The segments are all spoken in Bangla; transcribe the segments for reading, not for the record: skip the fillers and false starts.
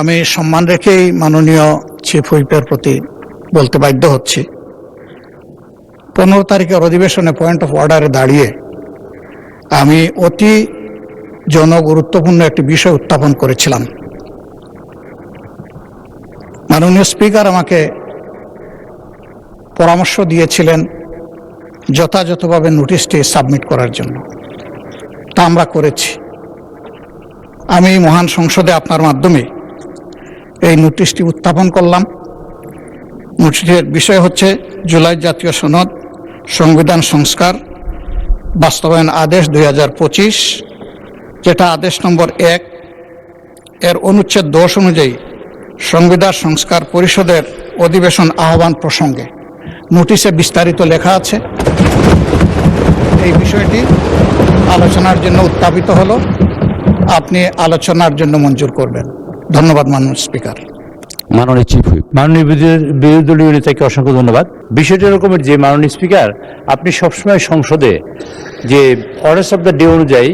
আমি সম্মান রেখেই মাননীয় চিফ হুইপের প্রতি বলতে বাধ্য হচ্ছি, 15 তারিখের অধিবেশনে পয়েন্ট অফ অর্ডারে দাঁড়িয়ে আমি অতি জনগুরুত্বপূর্ণ একটি বিষয় উত্থাপন করেছিলাম। মাননীয় স্পিকার আমাকে পরামর্শ দিয়েছিলেন যথাযথভাবে নোটিশটি সাবমিট করার জন্য, তা আমরা করেছি। আমি মহান সংসদে আপনার মাধ্যমে এই নোটিশটি উত্থাপন করলাম। নোটিশের বিষয় হচ্ছে জুলাই জাতীয় সনদ সংবিধান সংস্কার বাস্তবায়ন আদেশ 2025, যেটা আদেশ নম্বর 1 এর অনুচ্ছেদ 10 অনুযায়ী সংবিধান সংস্কার পরিষদের অধিবেশন আহ্বান প্রসঙ্গে নোটিশে বিস্তারিত লেখা আছে। এই বিষয়টি আলোচনার জন্য উত্থাপিত হলো, আপনি আলোচনার জন্য মঞ্জুর করবেন। ধন্যবাদ মাননীয় স্পিকার। মাননীয় চিফ হুইপ। মাননীয় বিরোধী দলীয় নেতাকে অসংখ্য ধন্যবাদ। বিষয়টি এরকমের যে মাননীয় স্পিকার, আপনি সবসময় সংসদে যে অর্ডার্স অফ দ্য ডে অনুযায়ী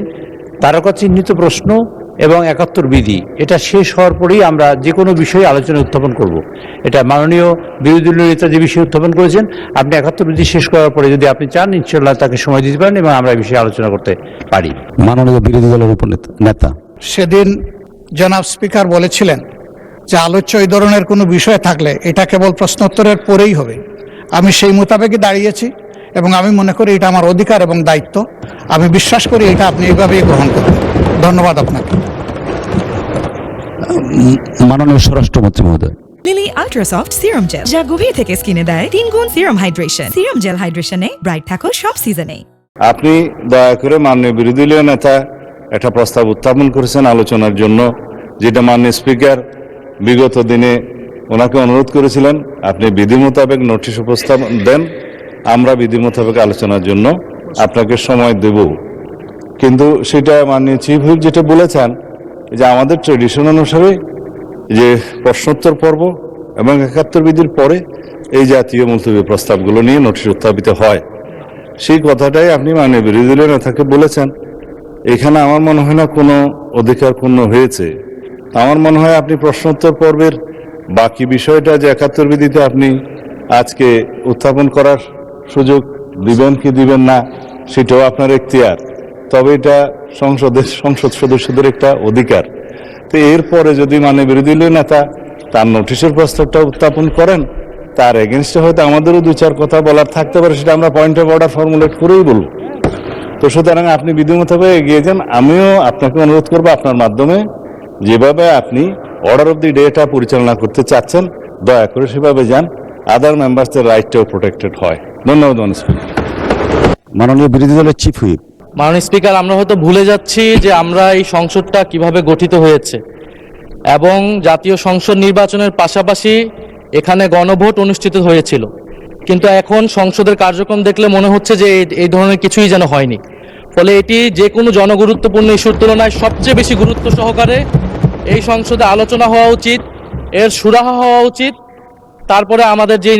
তারকা চিহ্নিত প্রশ্ন এবং 71 বিধি, এটা শেষ হওয়ার পরেই আমরা যে কোনো বিষয়ে আলোচনা উত্থাপন করব। এটা মাননীয় বিরোধী দলীয় নেতা যে বিষয়ে উত্থাপন করেছেন, আপনি 71 বিধি শেষ করার পরে যদি আপনি চান, ইনশাআল্লাহ তাকে সময় দিতে পারেন এবং আমরা এই বিষয়ে আলোচনা করতে পারি। মাননীয় বিরোধী দলের উপনেতা। সেদিন জনাব স্পিকার বলেছিলেন যে আলোচ্য এই ধরনের কোনো বিষয় থাকলে এটা কেবল প্রশ্নোত্তরের পরেই হবে। আমি সেই মোতাবেকই দাঁড়িয়েছি এবং আমি মনে করি এটা আমার অধিকার এবং দায়িত্ব। আমি বিশ্বাস করি এটা আপনি এইভাবেই গ্রহণ করবেন। ধন্যবাদ আপনাকে। মাননীয় স্বরাষ্ট্রমন্ত্রী মহোদয়। লিলি আল্ট্রাসফট সিরাম জেল, যা গভীর থেকে স্কিনে দেয় 3 গুণ সিরাম হাইড্রেশন। সিরাম জেল হাইড্রেশনে ব্রাইট থাকো সব সিজনে। আপনি দয়া করে মাননীয় বিরোধী দলীয় নেতা একটা প্রস্তাব উত্থাপন করেছেন আলোচনার জন্য, যেটা মাননীয় স্পিকার বিগত দিনে ওনাকে অনুরোধ করেছিলেন আপনি বিধি মোতাবেক নোটিশ উপস্থাপন দেন, আমরা বিধি মোতাবেক আলোচনার জন্য আপনাকে সময় দেব। কিন্তু সেটা মাননীয় চিফ হুইপ যেটা বলেছেন যে আমাদের ট্রেডিশন অনুসারে যে প্রশ্নোত্তর পর্ব এবং 71 বিধির পরে এই জাতীয় মুলতবি প্রস্তাবগুলো নিয়ে নোটিশ উত্থাপিত হয়, সেই কথাটাই আপনি মাননীয় বিরোধী দলীয় নেতাকে বলেছেন। এখানে আমার মনে হয় না কোনো অধিকার ক্ষুণ্ণ হয়েছে। আমার মনে হয় আপনি প্রশ্নোত্তর পর্বের বাকি বিষয়টা যে 71 বিধিতে আপনি আজকে উত্থাপন করার সুযোগ দিবেন কি দিবেন না সেটাও আপনার এখতিয়ার, তবে এটা সংসদ সদস্যদের একটা অধিকার। তো এরপরে যদি মাননীয় বিরোধী দলীয় নেতা তার নোটিশের প্রস্তাবটা উত্থাপন করেন, তার এগেনস্টে হয়তো আমাদেরও 2-4 কথা বলার থাকতে পারে, সেটা আমরা পয়েন্ট অফ অর্ডার ফর্মুলেট করেই বলব। তো সুতরাং আপনি বিধি মোতাবেক এগিয়ে যান। আমিও আপনাকে অনুরোধ করবো আপনার মাধ্যমে যেভাবে আপনি অর্ডার অফ দি ডেটা পরিচালনা করতে চাচ্ছেন, দয়া করে সেভাবে যান, আদার মেম্বার্সদের রাইটটাও প্রোটেক্টেড হয়। ধন্যবাদ মাননীয় স্পিকার। মাননীয় বিরোধী দলের চিফ হুইপ। মাননীয় স্পিকার, আমরা হয়তো ভুলে যাচ্ছি যে আমরা এই সংসদটা কিভাবে গঠিত হয়েছে এবং জাতীয় সংসদ নির্বাচনের পাশাপাশি এখানে গণভোট অনুষ্ঠিত হয়েছিল, কিন্তু এখন সংসদের কার্যক্রম দেখলে মনে হচ্ছে যে এই ধরনের কিছুই যেন হয়নি। ফলে এটি যে কোনো জনগুরুত্বপূর্ণ ইস্যুর তুলনায় সবচেয়ে বেশি গুরুত্ব সহকারে এই সংসদে আলোচনা হওয়া উচিত, এর সুরাহা হওয়া উচিত, তারপরে আমাদের যে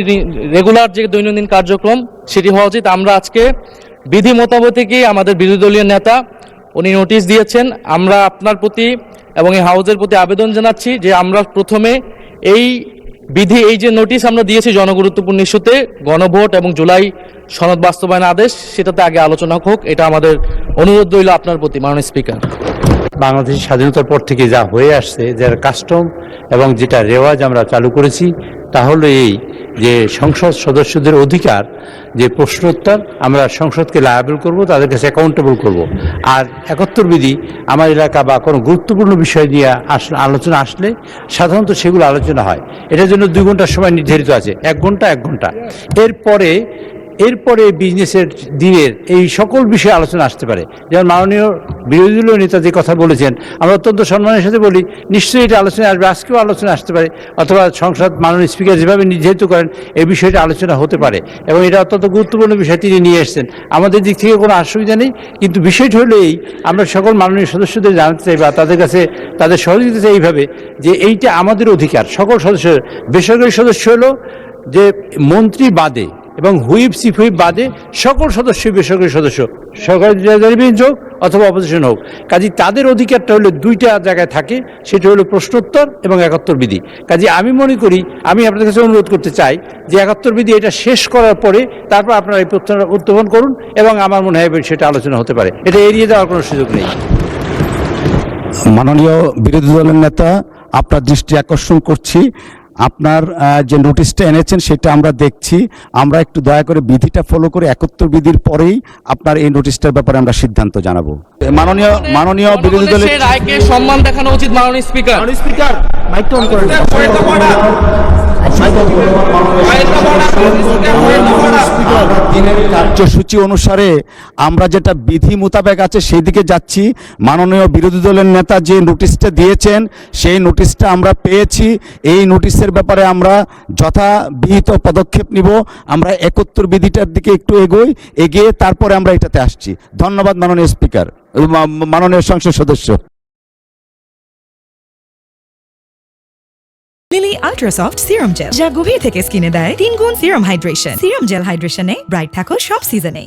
রেগুলার যে দৈনন্দিন কার্যক্রম সেটি হওয়া উচিত। আমরা আজকে বিধি মোতাবেকই আমাদের বিরোধী দলীয় নেতা উনি নোটিশ দিয়েছেন, আমরা আপনার প্রতি এবং এই হাউজের প্রতি আবেদন জানাচ্ছি যে আমরা প্রথমে এই বিধি, এই যে নোটিশ আমরা দিয়েছি জনগুরুত্বপূর্ণ ইস্যুতে গণভোট এবং জুলাই সনদ বাস্তবায়ন আদেশ, সেটাতে আগে আলোচনা হোক, এটা আমাদের অনুরোধ রইল আপনার প্রতি মাননীয় স্পিকার। বাংলাদেশের স্বাধীনতার পর থেকে যা হয়ে আসছে, যার কাস্টম এবং যেটা রেওয়াজ আমরা চালু করেছি, তা হলো এই যে সংসদ সদস্যদের অধিকার যে প্রশ্নোত্তর আমরা সংসদকে লায়াবল করব, তাদের কাছে অ্যাকাউন্টেবল করব। আর 71 বিধি আমার এলাকা বা কোনো গুরুত্বপূর্ণ বিষয় নিয়ে আলোচনা আসলে সাধারণত সেগুলো আলোচনা হয়। এটার জন্য 2 ঘন্টার সময় নির্ধারিত আছে, 1 ঘন্টা। এরপরে বিজনেসের দিনের এই সকল বিষয়ে আলোচনা আসতে পারে। যেমন মাননীয় বিরোধী দলীয় নেতা যে কথা বলেছেন, আমরা অত্যন্ত সম্মানের সাথে বলি, নিশ্চয়ই এটা আলোচনা আসবে, আজকেও আলোচনা আসতে পারে, অথবা সংসদ মাননীয় স্পিকার যেভাবে নির্ধারিত করেন এই বিষয়টা আলোচনা হতে পারে এবং এটা অত্যন্ত গুরুত্বপূর্ণ বিষয় তিনি নিয়ে এসেছেন। আমাদের দিক থেকে কোনো অসুবিধা নেই, কিন্তু বিষয়টা হলো এই, আমরা সকল মাননীয় সদস্যদের জানাতে চাই বা তাদের কাছে তাদের সহযোগিতা চাই এইভাবে যে এইটা আমাদের অধিকার, সকল সদস্য। বেসরকারি সদস্য হলো যে মন্ত্রী বাদে এবং হুইপ চিফ হুইপ বাদে সকল সদস্য বেসরকারি সদস্য, সরকারি বেঞ্চ হোক অথবা অপোজিশন হোক, কাজে তাদের অধিকারটা হলো দুইটা জায়গায় থাকে, সেটা হলো প্রশ্নোত্তর এবং একাত্তর বিধি। কাজে আমি মনে করি, আমি আপনাদের কাছে অনুরোধ করতে চাই যে একাত্তর বিধি এটা শেষ করার পরে তারপর আপনারা এই প্রশ্নটা উত্থাপন করুন, এবং আমার মনে হয় সেটা আলোচনা হতে পারে, এটা এড়িয়ে যাওয়ার কোনো সুযোগ নেই। মাননীয় বিরোধী দলের নেতা, আপনার দৃষ্টি আকর্ষণ করছি, আপনার যে নোটিশটা এনেছেন সেটা আমরা দেখছি। আমরা একটু দয়া করে বিধিটা ফলো করে 71 বিধির পরেই আপনার এই নোটিশটার ব্যাপারে আমরা সিদ্ধান্ত জানাবো। মাননীয় বিরোধী দলের সেই রায়কে সম্মান দেখানো উচিত মাননীয় স্পিকার। দিনের কার্যসূচি অনুসারে আমরা যেটা বিধি মোতাবেক আছে সেই দিকে যাচ্ছি। মাননীয় বিরোধী দলের নেতা যে নোটিশটা দিয়েছেন সেই নোটিশটা আমরা পেয়েছি। এই নোটিশের ব্যাপারে আমরা যথাবিহিত পদক্ষেপ নিব। আমরা 71 বিধিটার দিকে একটু এগিয়ে তারপরে আমরা এটাতে আসছি। ধন্যবাদ মাননীয় স্পিকার, মাননীয় সংসদ সদস্য। Lily ultra soft serum gel, যা গভীর থেকে স্কিনে দেয় 3 গুণ সিরাম হাইড্রেশন। সিরাম জেল হাইড্রেশনে ব্রাইট থাকো সব সিজনে।